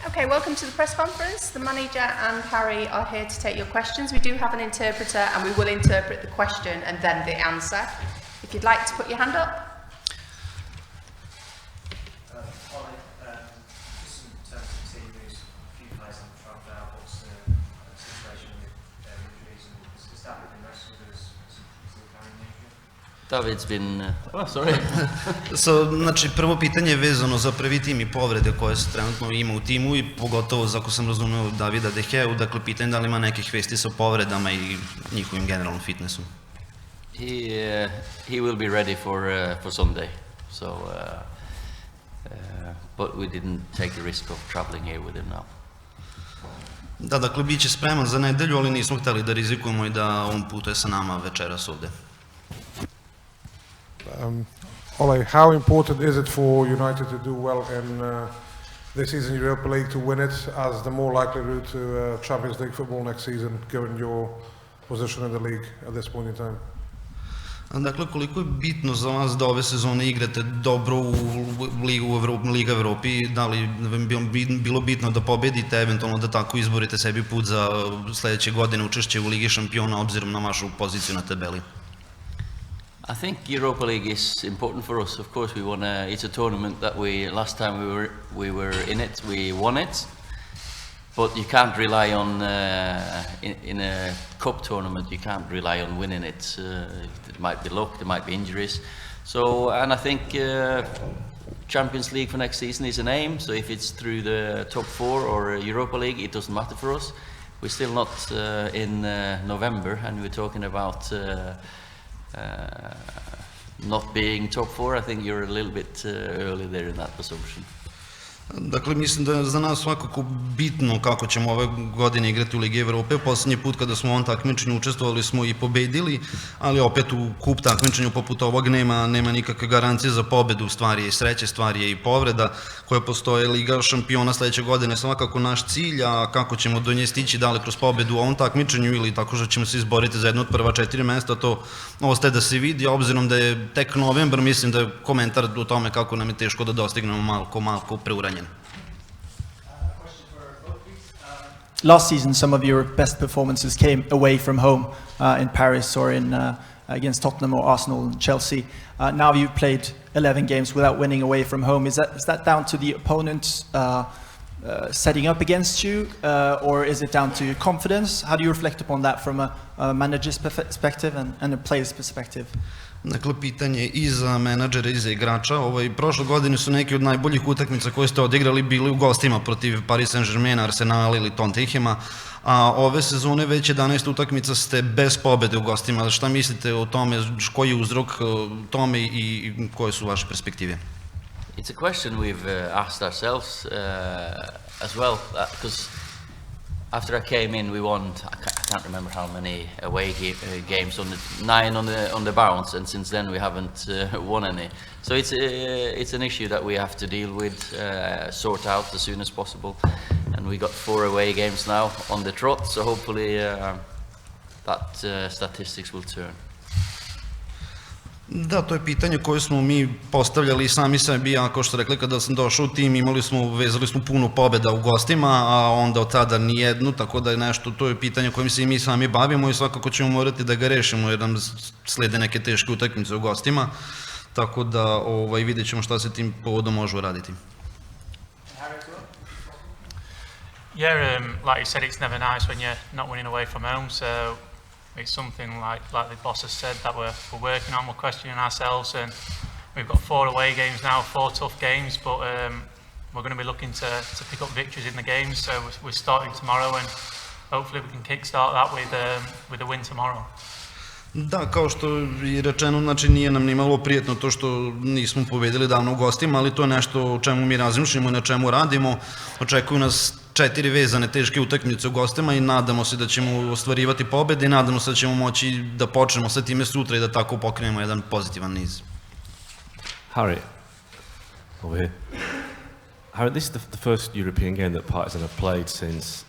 Okay, welcome to the press conference. The manager and Harry are here to take your questions. We do have an interpreter and we will interpret the question and then the answer. If you'd like to put your hand up. Just in terms of team news, a few players have dropped out. What's the situation with their injuries and is that been rested as still carrying the injury? David's been... sorry. Znači, prvo pitanje je vezano za prvi tim i povrede koje se trenutno ima u timu i pogotovo, ako sam razumeo, Davida De Geu, dakle, pitanje da li ima nekih vesti sa povredama i njihovim generalnom fitnessom. He will be ready for Sunday, so but we didn't take the risk of traveling here with him now. Da, dakle, bit će spreman za nedelju, ali nismo hteli da rizikujemo i da on putuje sa nama večeras ovde. Ole, how important is it for United to do well in this season Europa League to win it as the more likely route to Champions League football next season, given your position in the league at this point in time? Dakle, koliko je bitno za vas da ove sezone igrate dobro u Liga Evrope, da li bi bilo bitno da pobedite, eventualno da tako izborite sebi put za sledeće godine učešće u Ligi šampiona obzirom na vašu poziciju na tabeli? I think Europa League is important for us. Of course, it's a tournament that last time we were in it, we won it. But you can't rely on in a cup tournament. You can't rely on winning it. It might be luck, there might be injuries. So, and I think Champions League for next season is an aim. So if it's through the top 4 or Europa League, it doesn't matter for us. We're still not in November, and we're talking about not being top 4. I think you're a little bit early there in that assumption. Dakle, mislim da je za nas svakako bitno kako ćemo ove godine igrati u Ligi Evrope. Poslednji put kada smo u ovom takmičenju učestvovali smo i pobedili, ali opet u kup takmičenju poput ovog nema nikakve garancije za pobedu, stvari je i sreće, stvari je i povreda koje postoje. Liga šampiona sledeće godine je svakako naš cilj, a kako ćemo do nje stići, da li kroz pobedu u ovom takmičenju ili tako što ćemo se izboriti za jedno od prva 4 mesta, to ostaje da se vidi, obzirom da je tek novembar, mislim da je komentar o tome kako nam je teško da dostignemo malko preuranjen. Last season, some of your best performances came away from home in Paris or against Tottenham or Arsenal and Chelsea. Now you've played 11 games without winning away from home. Is that down to the opponent setting up against you, or is it down to your confidence? How do you reflect upon that from a manager's perspective and a player's perspective? Dakle, pitanje i za menadžera i za igrača. Prošle godine su neki od najboljih utakmica koje ste odigrali bili u gostima protiv Paris Saint-Germaina, Arsenala ili Tottenhama, a ove sezone već 11 utakmica ste bez pobede u gostima. Šta mislite o tome, koji je uzrok tome i koje su vaše perspektive? It's a question we've asked ourselves as well, because after I came in, we won. I can't remember how many away games, 9 on the bounce, and since then we haven't won any. So it's an issue that we have to deal with, sort out as soon as possible. And we got 4 away games now on the trot. So hopefully that statistics will turn. Da, to je pitanje koje smo mi postavljali sami sebi, a kao što rekli, kada sam došao u tim vezali smo puno pobjeda u gostima, a onda od tada nijednu, tako da je nešto, to je pitanje kojim se i mi sami bavimo i svakako ćemo morati da ga rešimo jer nam slede neke teške utakmice u gostima, tako da vidjet ćemo šta se tim povodom može uraditi. Yeah, like you said, it's never nice when you're not winning away from home, so it's something like the boss has said that we're working on, we're questioning ourselves, and we've got 4 away games now, 4 tough games, but we're going to be looking to pick up victories in the games, so we're starting tomorrow and hopefully we can kickstart that with a win tomorrow. Da, kao što je rečeno, znači nije nam ni malo prijetno to što nismo pobedili davno u gostima, ali to je nešto o čemu mi razmišljamo i na čemu radimo. Očekuju nas 4 vezane teške utakmice u gostima i nadamo se da ćemo ostvarivati pobede i nadamo se da ćemo moći da počnemo sa time sutra i da tako pokrenemo jedan pozitivan niz. Harry, over here. Harry, this is the first European game that Partizan have played since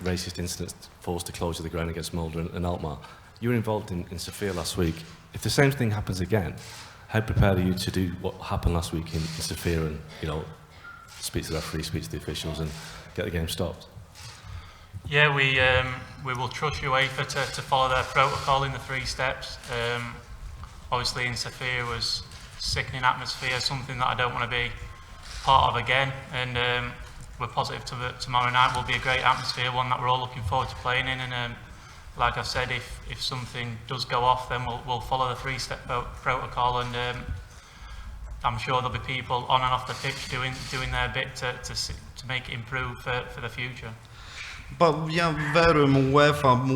racist incidents forced to close the ground against Mulder and Alkmaar. You were involved in Sofia last week. If the same thing happens again, how prepared are you to do what happened last week in Sofia and, speak to the referee, speak to the officials, and get the game stopped? Yeah, we will trust UEFA to follow their protocol in the 3 steps. Obviously in Sofia was sickening atmosphere, something that I don't want to be part of again, and we're positive tomorrow night will be a great atmosphere, one that we're all looking forward to playing in, and like I said, if something does go off, then we'll follow the 3-step protocol, and I'm sure there'll be people on and off the pitch doing their bit to make it improve for the future. Pa ja verujem u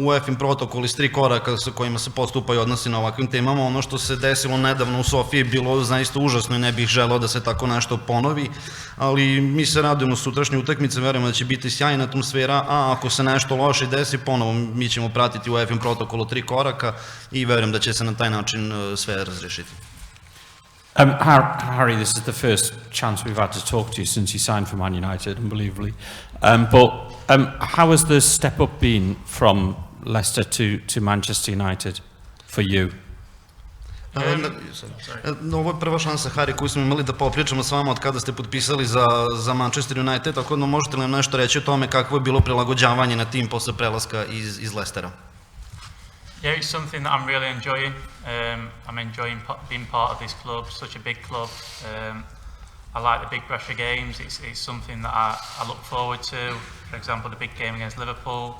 UEFA-in protokol iz 3 koraka sa kojima se postupa i odnosi na ovakvim temama. Ono što se desilo nedavno u Sofiji je bilo zaista užasno i ne bih želeo da se tako nešto ponovi, ali mi se radujemo sutrašnje utakmice, verujemo da će biti sjajna atmosfera, a ako se nešto loše desi, ponovo mi ćemo pratiti UEFA-in protokol od 3 koraka i verujem da će se na taj način sve razrešiti. Harry, this is the first chance we've had to talk to you since you signed for Man United, unbelievably. How has the step up been from Leicester to Manchester United for you? Ovo je prva šansa, Harry, koju smo imali da popričamo s vama od kada ste potpisali za Manchester United, tako da možete li nam nešto reći o tome kakvo je bilo prilagođavanje na tim posle prelaska iz Leicestera? Yeah, it's something that I'm really enjoying. I'm enjoying being part of this club, such a big club. I like the big pressure games. It's something that I look forward to. For example, the big game against Liverpool.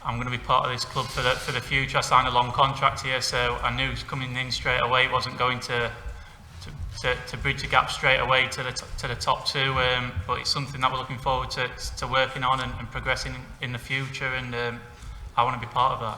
I'm going to be part of this club for the future. I signed a long contract here, so I knew coming in straight away it wasn't going to bridge the gap straight away to the top 2. But it's something that we're looking forward to working on and progressing in the future, and I want to be part of that.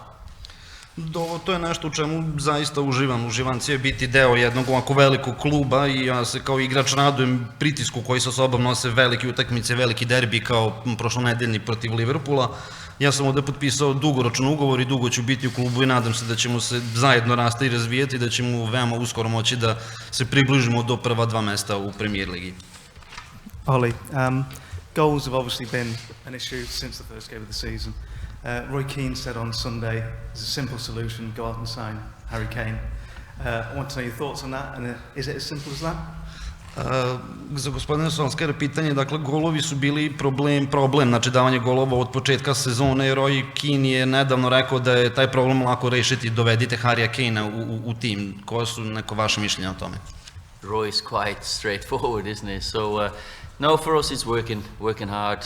To je nešto u čemu zaista uživam cijel biti deo jednog ovako velikog kluba i ja se kao igrač radujem pritisku koji sa sobom nose velike utakmice, veliki derbi kao prošlonedeljni protiv Liverpoola. Ja sam ovde potpisao dugoročan ugovor i dugo ću biti u klubu i nadam se da ćemo se zajedno rasti i razvijati i da ćemo veoma uskoro moći da se približimo do prva 2 mesta u Premier Ligi. Ollie, goals have obviously been an issue since the first game of the season. Roy Keane said on Sunday, there's a simple solution, go out and sign Harry Kane. I want to know your thoughts on that, and is it as simple as that? Za gospodina Solskjaera pitanje, dakle, golovi su bili problem, znači davanje golova od početka sezone. Roy Keane je nedavno rekao da je taj problem lako rešiti, dovedite Harrya Kanea u tim. Koje su neko vaše mišljenje o tome? Roy's quite straightforward, isn't he? So, no, for us it's working hard.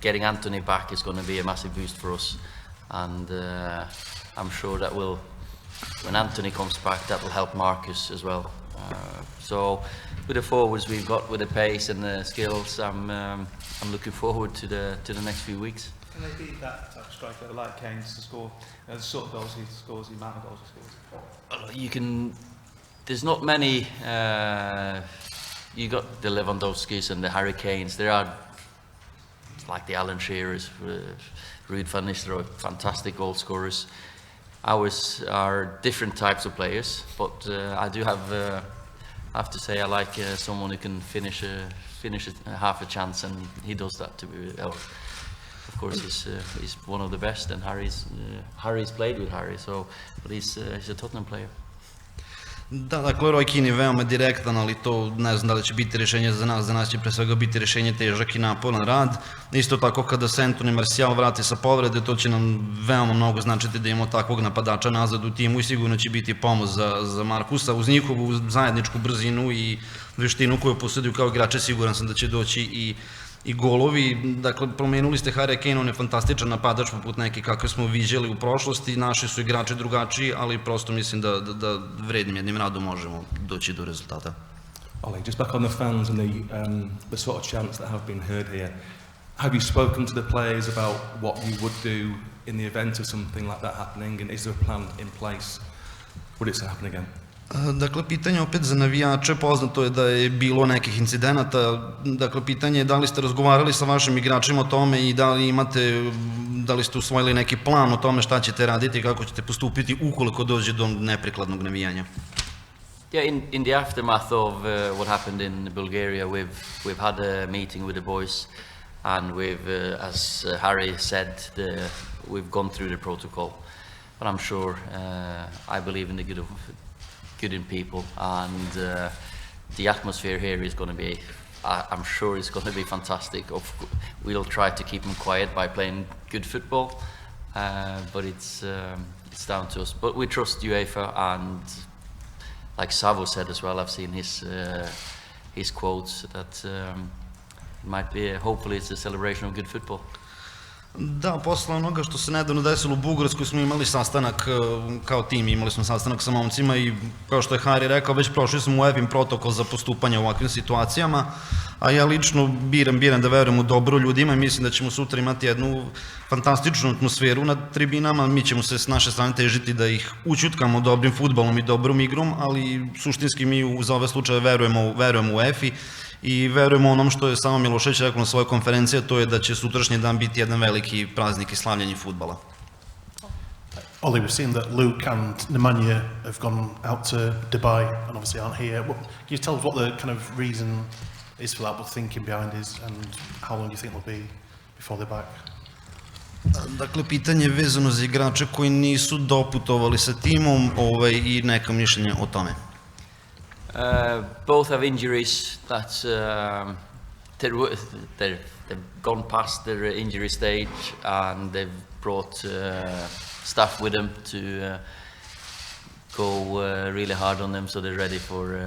Getting Anthony back is going to be a massive boost for us, and I'm sure that when Anthony comes back, that will help Marcus as well. So, with the forwards we've got, with the pace and the skills, I'm looking forward to the next few weeks. Can they beat that type of striker like Kane to score the sort of goals he scores, the amount of goals he scores? There's not many. You got the Lewandowskis and the Harry Kanes. There are like the Alan Shearers, Ruud van Nistelrooy, fantastic goal scorers. Ours are different types of players, but I do have to say I like someone who can finish half a chance, and he does that. Of course, he's one of the best, and Harry's played with Harry, but he's a Tottenham player. Da, dakle, Roy Keane je veoma direktan, ali to ne znam da li će biti rješenje za nas će pre svega biti rješenje težak i naporan rad. Isto tako kada se Anthony Martial vrati sa povrede, to će nam veoma mnogo značiti da imamo takvog napadača nazad u timu i sigurno će biti pomoć za Markusa. Uz njihovu zajedničku brzinu i veštinu koju posjeduju kao igrače, siguran sam da će doći i golovi. Dakle, promenuli ste Harrya Kanea, on je fantastičan napadač poput neki kakve smo viđali u prošlosti, naši su igrači drugačiji, ali prosto mislim da vrednim jednim radom možemo doći do rezultata. Ollie, just back on the fans and the sort of chants that have been heard here, have you spoken to the players about what you would do in the event of something like that happening, and is there a plan in place? Would it happen again? Dakle, pitanje opet za navijače, poznato je da je bilo nekih incidenata, dakle, pitanje je da li ste razgovarali sa vašim igračima o tome i da li ste usvojili neki plan o tome šta ćete raditi i kako ćete postupiti ukoliko dođe do neprikladnog navijanja? Yeah, in the aftermath of what happened in Bulgaria, we've had a meeting with the boys, and as Harry said, we've gone through the protocol. But I'm sure, I believe in the good in people, and the atmosphere here is going to be, I'm sure it's going to be fantastic. We'll try to keep them quiet by playing good football, but it's down to us. But we trust UEFA, and like Savo said as well, I've seen his quotes that might be, hopefully it's a celebration of good football. Da, posle onoga što se nedavno desilo u Bugarskoj smo imali sastanak kao tim, imali smo sastanak sa momcima i kao što je Hari rekao, već prošli smo UEFA protokol za postupanje u ovakvim situacijama, a ja lično biram da verujem u dobro ljudima i mislim da ćemo sutra imati jednu fantastičnu atmosferu na tribinama. Mi ćemo se s naše strane težiti da ih učutkamo dobrim fudbalom i dobrom igrom, ali suštinski mi za ove slučaje verujemo u UEFA i verujemo onom što je samo Milošević rekao na svojoj konferenciji, a to je da će sutrašnji dan biti jedan veliki praznik i slavljenje fudbala. Ollie, we've seen that Luke and Nemanja have gone out to Dubai and obviously aren't here. Can you tell us what the kind of reason is for that, what the thinking behind is, and how long do you think they'll be before they're back? Dakle, pitanje je vezano za igrače koji nisu doputovali sa timom i neka mišljenja o tome. Both have injuries that they've gone past their injury stage, and they've brought staff with them to go really hard on them, so they're ready for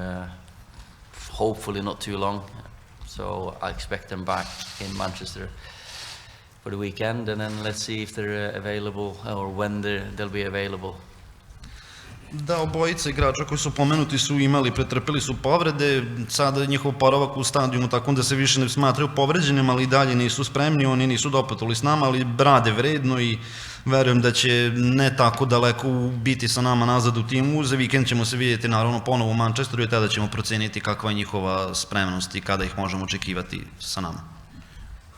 hopefully not too long. So I expect them back in Manchester for the weekend, and then let's see if they're available or when they'll be available. Da, obojica igrača koji su pomenuti su pretrpeli su povrede, sada je njihov oporavak u stadijumu tako da se više ne smatraju povređenim, ali i dalje nisu spremni, oni nisu doputovali s nama, ali rade vredno i verujem da će ne tako daleko biti sa nama nazad u timu. Za vikend ćemo se vidjeti naravno ponovo u Mančesteru i tada ćemo proceniti kakva je njihova spremnost i kada ih možemo očekivati sa nama.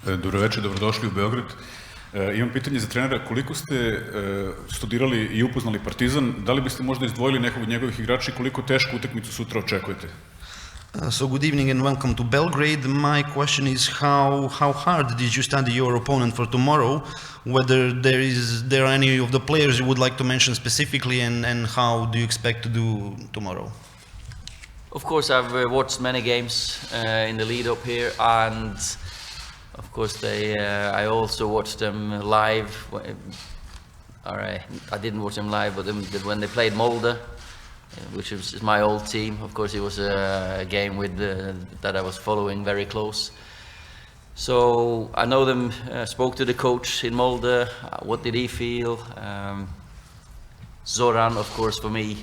Dobro večer, dobrodošli u Beograd. Imam pitanje za trenera, koliko ste studirali i upoznali Partizan, da li biste možda izdvojili nekog od njegovih igrača i koliko tešku utakmicu sutra očekujete? So good evening and welcome to Belgrade. My question is how hard did you study your opponent for tomorrow? Whether there are any of the players you would like to mention specifically, and how do you expect to do tomorrow? Of course, I've watched many games in the lead up here, and of course, I also watched them live. I didn't watch them live, but when they played Molde, which is my old team, of course, it was a game that I was following very close. So I know them. Spoke to the coach in Molde. What did he feel? Zoran, of course, for me,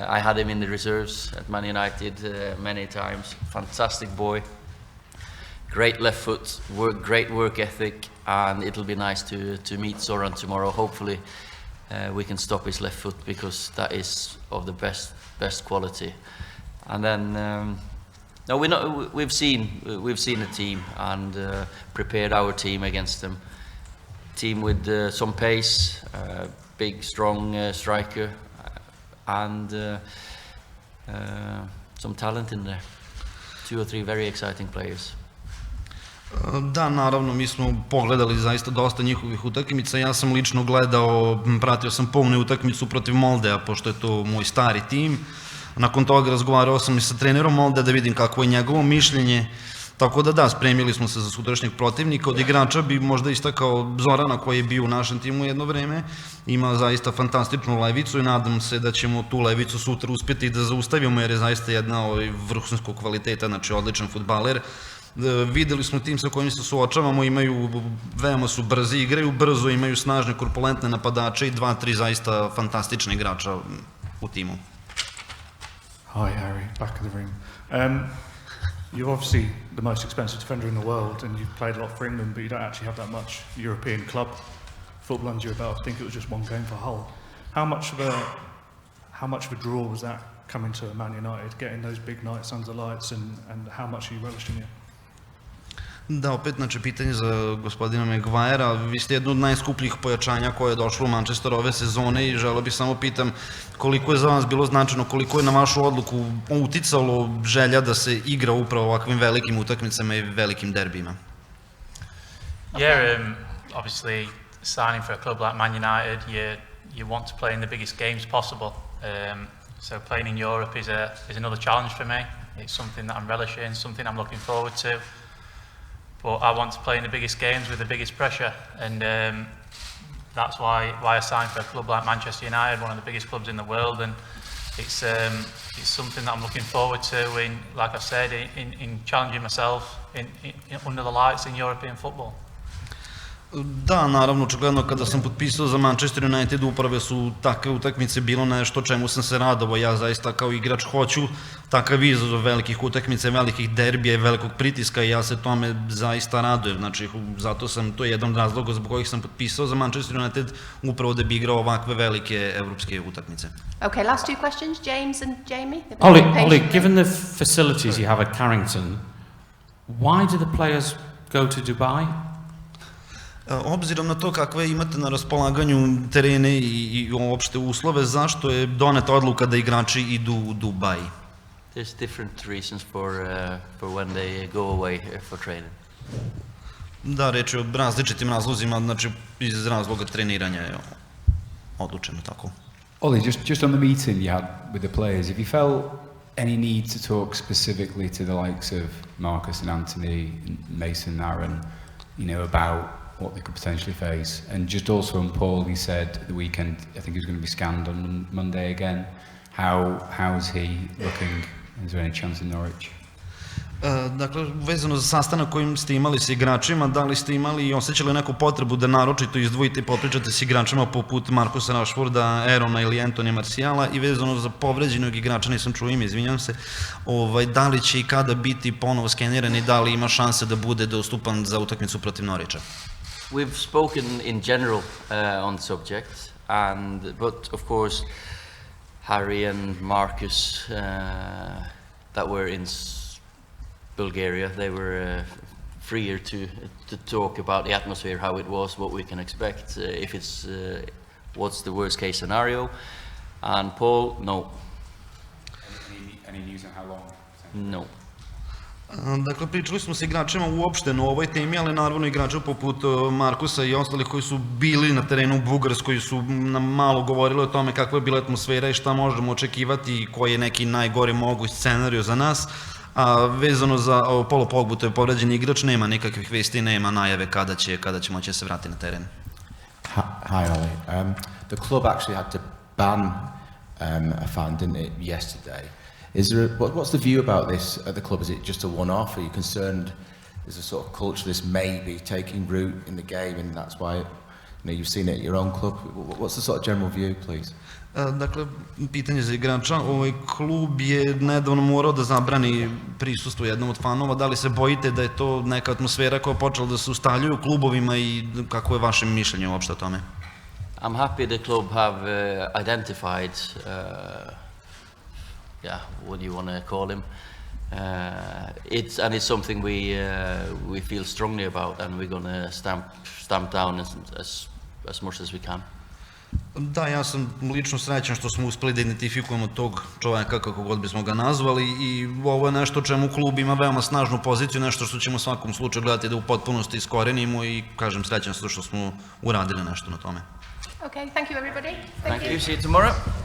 I had him in the reserves at Man United many times. Fantastic boy. Great left foot, great work ethic, and it'll be nice to meet Zoran tomorrow. Hopefully we can stop his left foot, because that is of the best quality. And then we've seen the team and prepared our team against them. Team with some pace, big strong striker, and some talent in there. 2 or 3 very exciting players. Da, naravno, mi smo pogledali zaista dosta njihovih utakmica. Ja sam lično pratio sam pomnu utakmicu protiv Moldea, pošto je to moj stari tim. Nakon toga razgovarao sam i sa trenerom Moldea da vidim kakvo je njegovo mišljenje. Tako da, spremili smo se za sutrašnjeg protivnika. Od igrača bi možda istakao Zorana, koji je bio u našem timu jedno vreme. Ima zaista fantastičnu levicu i nadam se da ćemo tu levicu sutra uspjeti da zaustavimo, jer je zaista jedna vrhunskog kvaliteta, znači odličan fudbaler. Videli smo tim sa kojim se suočavamo, veoma su brzi, igraju brzo, imaju snažne, korpulentne napadače i 2-3 zaista fantastične igrača u timu. Hi Harry, back of the room. You're obviously the most expensive defender in the world, and you've played a lot for England, but you don't actually have that much European club football under your belt. I think it was just one game for Hull. How much of a draw was that coming to Man United, getting those big nights under lights, and how much are you relishing it? Da, opet, znači, pitanje za gospodina Maguirea. Vi ste jedno od najskupljih pojačanja koje je došlo u Manchester ove sezone i želeo bih samo pitam koliko je za vas bilo značajno, koliko je na vašu odluku uticalo želja da se igra upravo ovakvim velikim utakmicama i velikim derbijima? Yeah, obviously signing for a club like Man United, you want to play in the biggest games possible. So playing in Europe is another challenge for me. it's something that I'm relishing, something I'm looking forward to. But I want to play in the biggest games with the biggest pressure, and that's why I signed for a club like Manchester United, one of the biggest clubs in the world, and it's something that I'm looking forward to. In, like I've said, in challenging myself under the lights in European football. Da, naravno, očigledno kada sam potpisao za Manchester United upravo su takve utakmice bilo nešto čemu sam se radovao. Ja zaista kao igrač hoću takav izazov velikih utakmica, velikih derbija i velikog pritiska i ja se tome zaista radujem. Znači, zato to je jedan od razloga zbog kojih sam potpisao za Manchester United upravo da bi igrao ovakve velike evropske utakmice. Okay, last two questions, James and Jamie. Ollie, given the facilities you have at Carrington, why do the players go to Dubai? Obzirom na to kakve imate na raspolaganju terene i uopšte uslove, zašto je doneta odluka da igrači idu u Dubaj? There's different reasons for when they go away for training. Da, reč je o različitim razlozima, znači iz razloga treniranja je odlučeno tako. Ollie, just on the meeting you had with the players, have you felt any need to talk specifically to the likes of Marcus and Anthony, Mason, Aaron, about what they could potentially face? And just also on Paul, he said the weekend, I think he was going to be scanned on Monday again. How's he looking? Is there any chance in Norwich? Dakle, vezano za sastanak kojim ste imali s igračima, da li ste imali i osjećali neku potrebu da naročito izdvojite i popričate s igračima poput Marcusa Rashforda, Aarona ili Antonija Marciala, i vezano za povređenog igrača, nisam čuo ime, izvinjam se, da li će i kada biti ponovo skeniran i da li ima šanse da bude dostupan za utakmicu protiv Norwicha? We've spoken in general on the subject, but of course Harry and Marcus that were in Bulgaria, they were freer to talk about the atmosphere, how it was, what we can expect, if it's what's the worst case scenario. And Paul, no. Any news on how long? No. Dakle, pričali smo s igračima uopšteno o ovoj temi, ali naravno igrača poput Markusa i ostalih koji su bili na terenu u Bugarskoj su nam malo govorili o tome kakva je bila atmosfera i šta možemo očekivati i koji je neki najgori moguć scenario za nas. A vezano za Paulo Pogbu, to je povređen igrač, nema nikakvih vesti, nema najave kada će moći se vratiti na teren. Hi Ollie. The club actually had to ban a fan, didn't it, yesterday? What's the view about this at the club? Is it just a one-off? Are you concerned there's a sort of culture this may be taking root in the game and that's why you've seen it at your own club? What's the sort of general view, please? Dakle, pitanje za igrača, klub je nedavno morao da zabrani prisustvo jednom od fanova, da li se bojite da je to neka atmosfera koja je počela da se ustaljuje u klubovima i kako je vaše mišljenje uopšte o tome? I'm happy the club have identified, what do you want to call him? It's something we feel strongly about and we're going to stamp down as much as we can. Da, ja sam lično srećan što smo uspeli da identifikujemo tog čovjeka, kako god bismo ga nazvali, i ovo je nešto čemu klub ima veoma snažnu poziciju, nešto što ćemo u svakom slučaju gledati da u potpunosti iskorenimo i kažem srećan što smo uradili nešto na tome. Okay, thank you everybody. Thank you, see you tomorrow.